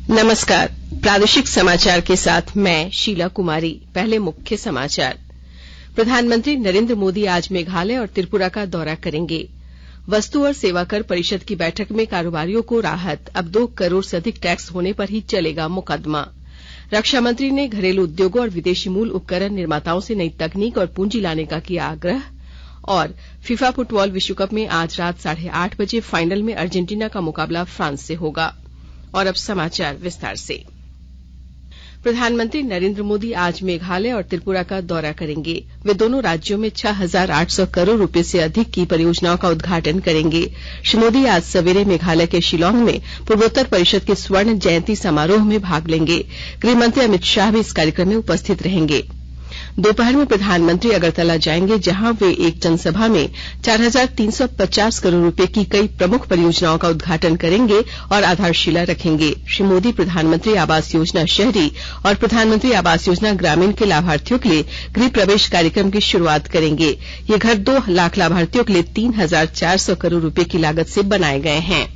नमस्कार, प्रादेशिक समाचार के साथ मैं शीला कुमारी। पहले मुख्य समाचार। प्रधानमंत्री नरेंद्र मोदी आज मेघालय और त्रिपुरा का दौरा करेंगे। वस्तु और सेवा कर परिषद की बैठक में कारोबारियों को राहत, अब 2 करोड़ से अधिक टैक्स होने पर ही चलेगा मुकदमा। रक्षा मंत्री ने घरेलू उद्योगों और विदेशी मूल उपकरण निर्माताओं से नई तकनीक और पूंजी लाने का किया आग्रह। और फीफा फुटबॉल विश्व कप में आज रात 8:30 बजे फाइनल में अर्जेंटीना का मुकाबला फ्रांस से होगा। और अब समाचार विस्तार से। प्रधानमंत्री नरेंद्र मोदी आज मेघालय और त्रिपुरा का दौरा करेंगे। वे दोनों राज्यों में 6,800 करोड़ रुपए से अधिक की परियोजनाओं का उद्घाटन करेंगे। श्री मोदी आज सवेरे मेघालय के शिलांग में पूर्वोत्तर परिषद के स्वर्ण जयंती समारोह में भाग लेंगे। गृहमंत्री अमित शाह भी इस कार्यक्रम में उपस्थित रहेंगे। दोपहर में प्रधानमंत्री अगरतला जाएंगे, जहां वे एक जनसभा में 4,350 करोड़ रुपए की कई प्रमुख परियोजनाओं का उद्घाटन करेंगे और आधारशिला रखेंगे। श्री मोदी प्रधानमंत्री आवास योजना शहरी और प्रधानमंत्री आवास योजना ग्रामीण के लाभार्थियों के लिए गृह प्रवेश कार्यक्रम की शुरुआत करेंगे। ये घर 2 लाख लाभार्थियों के लिए 3,400 करोड़ रुपए की लागत से बनाए गए हैं।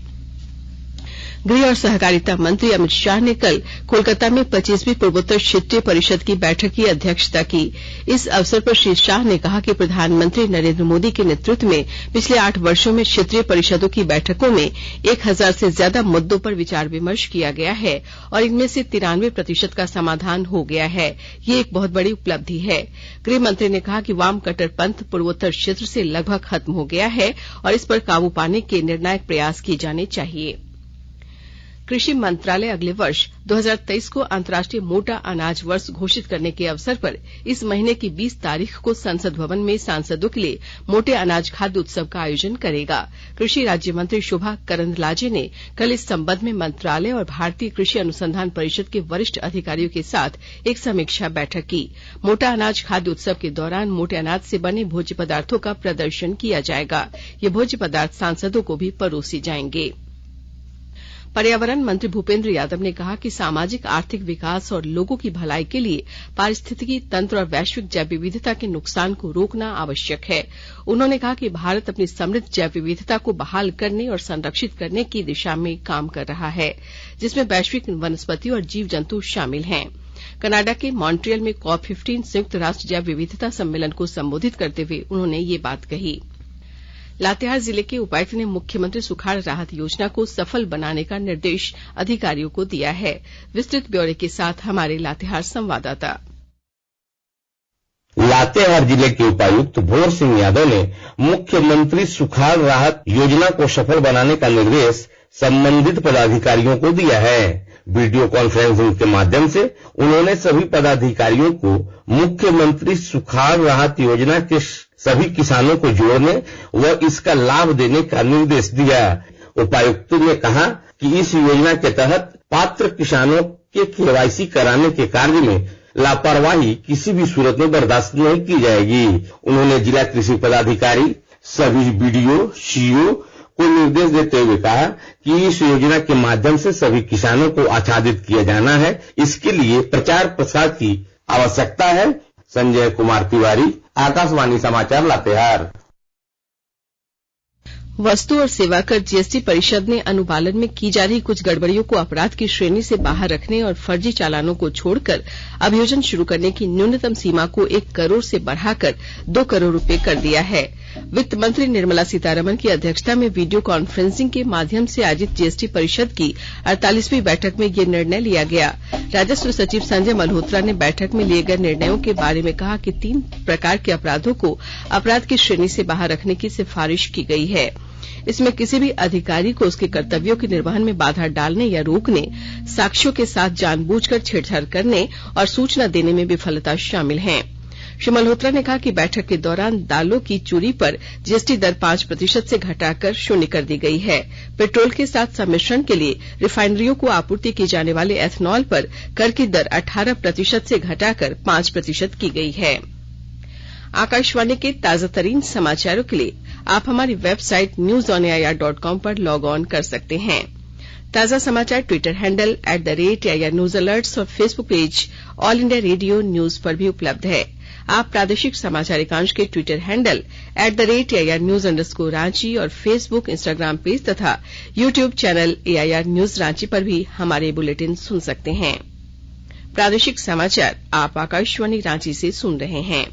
गृह और सहकारिता मंत्री अमित शाह ने कल कोलकाता में 25वीं पूर्वोत्तर क्षेत्रीय परिषद की बैठक की अध्यक्षता की। इस अवसर पर श्री शाह ने कहा कि प्रधानमंत्री नरेंद्र मोदी के नेतृत्व में पिछले 8 वर्षों में क्षेत्रीय परिषदों की बैठकों में 1,000 से ज्यादा मुद्दों पर विचार विमर्श किया गया है और इनमें से 93% का समाधान हो गया है। ये एक बहुत बड़ी उपलब्धि है। गृह मंत्री ने कहा कि वाम कट्टरपंथ पूर्वोत्तर क्षेत्र से लगभग खत्म हो गया है और इस पर काबू पाने के निर्णायक प्रयास किए जाने चाहिए। कृषि मंत्रालय अगले वर्ष 2023 को अंतर्राष्ट्रीय मोटा अनाज वर्ष घोषित करने के अवसर पर इस महीने की 20 तारीख को संसद भवन में सांसदों के लिए मोटे अनाज खाद्य उत्सव का आयोजन करेगा। कृषि राज्य मंत्री शोभा करंदलाजे ने कल इस संबंध में मंत्रालय और भारतीय कृषि अनुसंधान परिषद के वरिष्ठ अधिकारियों के साथ एक समीक्षा बैठक की। मोटा अनाज खाद्य उत्सव के दौरान मोटे अनाज से बने भोज्य पदार्थों का प्रदर्शन किया जाएगा। ये भोज्य पदार्थ सांसदों को भी परोसे जाएंगे। पर्यावरण मंत्री भूपेंद्र यादव ने कहा कि सामाजिक आर्थिक विकास और लोगों की भलाई के लिए पारिस्थितिकी तंत्र और वैश्विक जैव विविधता के नुकसान को रोकना आवश्यक है। उन्होंने कहा कि भारत अपनी समृद्ध जैव विविधता को बहाल करने और संरक्षित करने की दिशा में काम कर रहा है, जिसमें वैश्विक वनस्पति और जीव जंतु शामिल हैं। कनाडा के मॉन्ट्रियल में COP15 संयुक्त राष्ट्र जैव विविधता सम्मेलन को संबोधित करते हुए उन्होंने ये बात कही। लातेहार जिले के उपायुक्त ने मुख्यमंत्री सुखाड़ राहत योजना को सफल बनाने का निर्देश अधिकारियों को दिया है। विस्तृत ब्यौरे के साथ हमारे लातेहार संवाददाता। लातेहार जिले के उपायुक्त भोर सिंह यादव ने मुख्यमंत्री सुखाड़ राहत योजना को सफल बनाने का निर्देश संबंधित पदाधिकारियों को दिया है। वीडियो कॉन्फ्रेंसिंग के माध्यम से उन्होंने सभी पदाधिकारियों को मुख्यमंत्री सुखाड़ राहत योजना के सभी किसानों को जोड़ने व इसका लाभ देने का निर्देश दिया। उपायुक्त ने कहा कि इस योजना के तहत पात्र किसानों के KYC कराने के कार्य में लापरवाही किसी भी सूरत में बर्दाश्त नहीं की जाएगी। उन्होंने जिला कृषि पदाधिकारी, सभी BDO, CO को निर्देश देते हुए कहा कि इस योजना के माध्यम से सभी किसानों को आच्छादित किया जाना है। इसके लिए प्रचार प्रसार की आवश्यकता है। संजय कुमार तिवारी, आकाशवाणी समाचार, लातेहार। वस्तु और सेवा कर GST परिषद ने अनुपालन में की जा रही कुछ गड़बड़ियों को अपराध की श्रेणी से बाहर रखने और फर्जी चालानों को छोड़कर अभियोजन शुरू करने की न्यूनतम सीमा को 1 करोड़ से बढ़ाकर 2 करोड़ रुपए कर दिया है। वित्त मंत्री निर्मला सीतारमण की अध्यक्षता में वीडियो कॉन्फ्रेंसिंग के माध्यम से आयोजित GST परिषद की 48वीं बैठक में ये निर्णय लिया गया। राजस्व सचिव संजय मल्होत्रा ने बैठक में लिए गए निर्णयों के बारे में कहा कि 3 प्रकार के अपराधों को अपराध की श्रेणी से बाहर रखने की सिफारिश की गई है। इसमें किसी भी अधिकारी को उसके कर्तव्यों के निर्वहन में बाधा डालने या रोकने, साक्ष्यों के साथ जानबूझकर छेड़छाड़ करने और सूचना देने में विफलता शामिल है। श्री मल्होत्रा ने कहा कि बैठक के दौरान दालों की चूरी पर GST दर 5% से घटाकर 0 कर दी गई है। पेट्रोल के साथ सम्मिश्रण के लिए रिफाइनरियों को आपूर्ति की जाने वाले एथनॉल पर कर की दर 18% से घटाकर 5% की गई है। आकाशवाणी के ताजातरीन समाचारों के लिए आप हमारी वेबसाइट newsonair.com पर लॉग ऑन कर सकते हैं। ताजा समाचार Twitter handle @AIR news alerts और Facebook page All India Radio news पर भी उपलब्ध है। आप प्रादेशिक समाचार एकांश के ट्विटर हैंडल @AIR न्यूज _ और फेसबुक, इंस्टाग्राम पेज तथा YouTube channel AIR news Ranchi पर भी हमारे बुलेटिन सुन सकते हैं। प्रादेशिक समाचार आप आकाशवाणी रांची से सुन रहे हैं।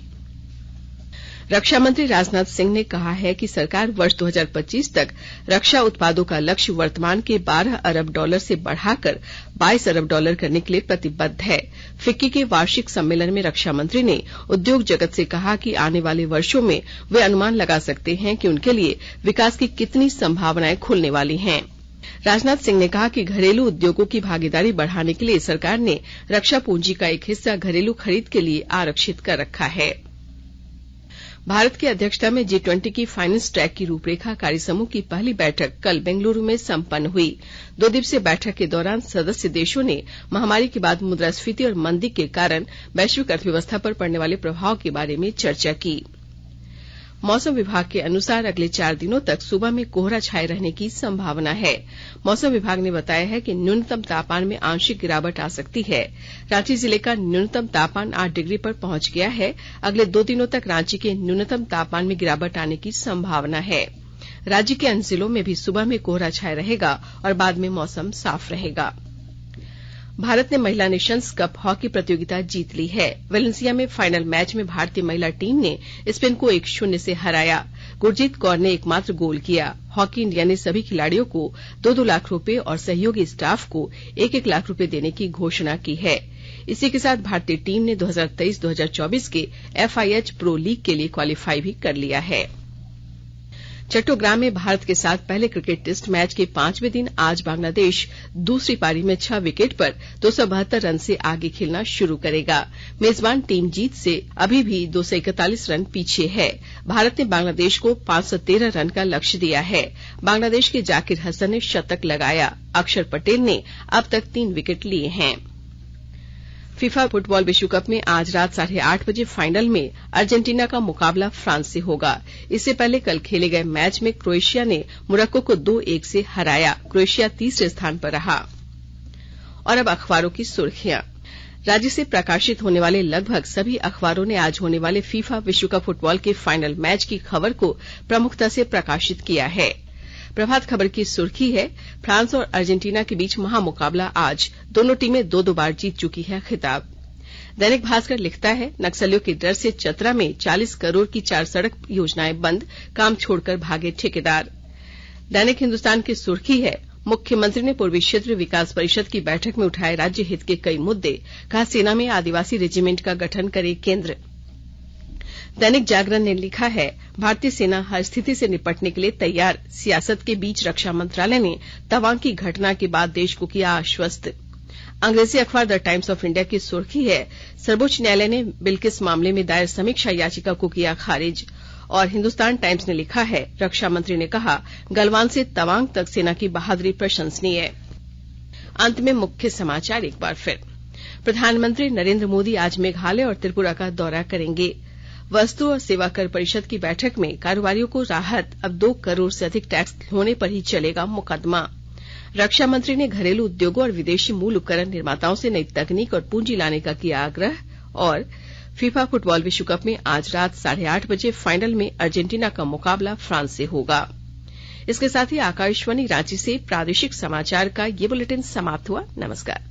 रक्षा मंत्री राजनाथ सिंह ने कहा है कि सरकार वर्ष 2025 तक रक्षा उत्पादों का लक्ष्य वर्तमान के $12 अरब से बढ़ाकर $22 अरब करने के लिए प्रतिबद्ध है। फिक्की के वार्षिक सम्मेलन में रक्षा मंत्री ने उद्योग जगत से कहा कि आने वाले वर्षों में वे अनुमान लगा सकते हैं कि उनके लिए विकास की कितनी संभावनाएं खुलने वाली हैं। राजनाथ सिंह ने कहा कि घरेलू उद्योगों की भागीदारी बढ़ाने के लिए सरकार ने रक्षा पूंजी का एक हिस्सा घरेलू खरीद के लिए आरक्षित कर रखा है। भारत की अध्यक्षता में G20 की फाइनेंस ट्रैक की रूपरेखा कार्य समूह की पहली बैठक कल बेंगलुरु में संपन्न हुई। 2 दिवसीय बैठक के दौरान सदस्य देशों ने महामारी के बाद मुद्रास्फीति और मंदी के कारण वैश्विक अर्थव्यवस्था पर पड़ने वाले प्रभाव के बारे में चर्चा की। मौसम विभाग के अनुसार अगले 4 दिनों तक सुबह में कोहरा छाये रहने की संभावना है। मौसम विभाग ने बताया है कि न्यूनतम तापमान में आंशिक गिरावट आ सकती है। रांची जिले का न्यूनतम तापमान 8 डिग्री पर पहुंच गया है। अगले 2 दिनों तक रांची के न्यूनतम तापमान में गिरावट आने की संभावना है। राज्य के अन्य जिलों में भी सुबह में कोहरा छाया रहेगा और बाद में मौसम साफ रहेगा। भारत ने महिला नेशंस कप हॉकी प्रतियोगिता जीत ली है। वेलेंसिया में फाइनल मैच में भारतीय महिला टीम ने स्पेन को 1-0 से हराया। गुरजीत कौर ने एकमात्र गोल किया। हॉकी इंडिया ने सभी खिलाड़ियों को 2-2 लाख रुपए और सहयोगी स्टाफ को 1-1 लाख रुपए देने की घोषणा की है। इसी के साथ भारतीय टीम ने 2023-2024 के FIH प्रो लीग के लिए क्वालीफाई भी कर लिया है। चट्टोग्राम में भारत के साथ पहले क्रिकेट टेस्ट मैच के 5वें दिन आज बांग्लादेश दूसरी पारी में 6 विकेट पर 272 रन से आगे खेलना शुरू करेगा। मेजबान टीम जीत से अभी भी 241 रन पीछे है। भारत ने बांग्लादेश को 513 रन का लक्ष्य दिया है। बांग्लादेश के जाकिर हसन ने शतक लगाया। अक्षर पटेल ने अब तक 3 विकेट लिए हैं। फीफा फुटबॉल विश्व कप में आज रात 8:30 बजे फाइनल में अर्जेंटीना का मुकाबला फ्रांस से होगा। इससे पहले कल खेले गए मैच में क्रोएशिया ने मोरक्को को 2-1 से हराया। क्रोएशिया तीसरे स्थान पर रहा। और अब अखबारों की सुर्खियां। राज्य से प्रकाशित होने वाले लगभग सभी अखबारों ने आज होने वाले फीफा विश्व कप फुटबॉल के फाइनल मैच की खबर को प्रमुखता से प्रकाशित किया है। प्रभात खबर की सुर्खी है, फ्रांस और अर्जेंटीना के बीच महामुकाबला आज। दोनों टीमें 2-2 बार जीत चुकी है खिताब। दैनिक भास्कर लिखता है, नक्सलियों के डर से चतरा में 40 करोड़ की 4 सड़क योजनाएं बंद, काम छोड़कर भागे ठेकेदार। दैनिक हिंदुस्तान की सुर्खी है, मुख्यमंत्री ने पूर्वी क्षेत्र विकास परिषद की बैठक में उठाए राज्य हित के कई मुद्दे, कहा सेना में आदिवासी रेजिमेंट का गठन करे केंद्र। दैनिक जागरण ने लिखा है, भारतीय सेना हर स्थिति से निपटने के लिए तैयार। सियासत के बीच रक्षा मंत्रालय ने तवांग की घटना के बाद देश को किया आश्वस्त। अंग्रेजी अखबार द टाइम्स ऑफ इंडिया की सुर्खी है, सर्वोच्च न्यायालय ने बिल्किस मामले में दायर समीक्षा याचिका को किया खारिज। और हिंदुस्तान टाइम्स ने लिखा है, रक्षा मंत्री ने कहा गलवान से तवांग तक सेना की बहादुरी प्रशंसनीय। अंत में मुख्य समाचार एक बार फिर। प्रधानमंत्री नरेंद्र मोदी आज मेघालय और त्रिपुरा का दौरा करेंगे। वस्तु और सेवा कर परिषद की बैठक में कारोबारियों को राहत, अब 2 करोड़ से अधिक टैक्स होने पर ही चलेगा मुकदमा। रक्षा मंत्री ने घरेलू उद्योगों और विदेशी मूल उपकरण निर्माताओं से नई तकनीक और पूंजी लाने का किया आग्रह। और फीफा फुटबॉल विश्व कप में आज रात 8:30 बजे फाइनल में अर्जेंटीना का मुकाबला फ्रांस से होगा। इसके साथ ही आकाशवाणी रांची से प्रादेशिक समाचार का ये बुलेटिन समाप्त हुआ। नमस्कार।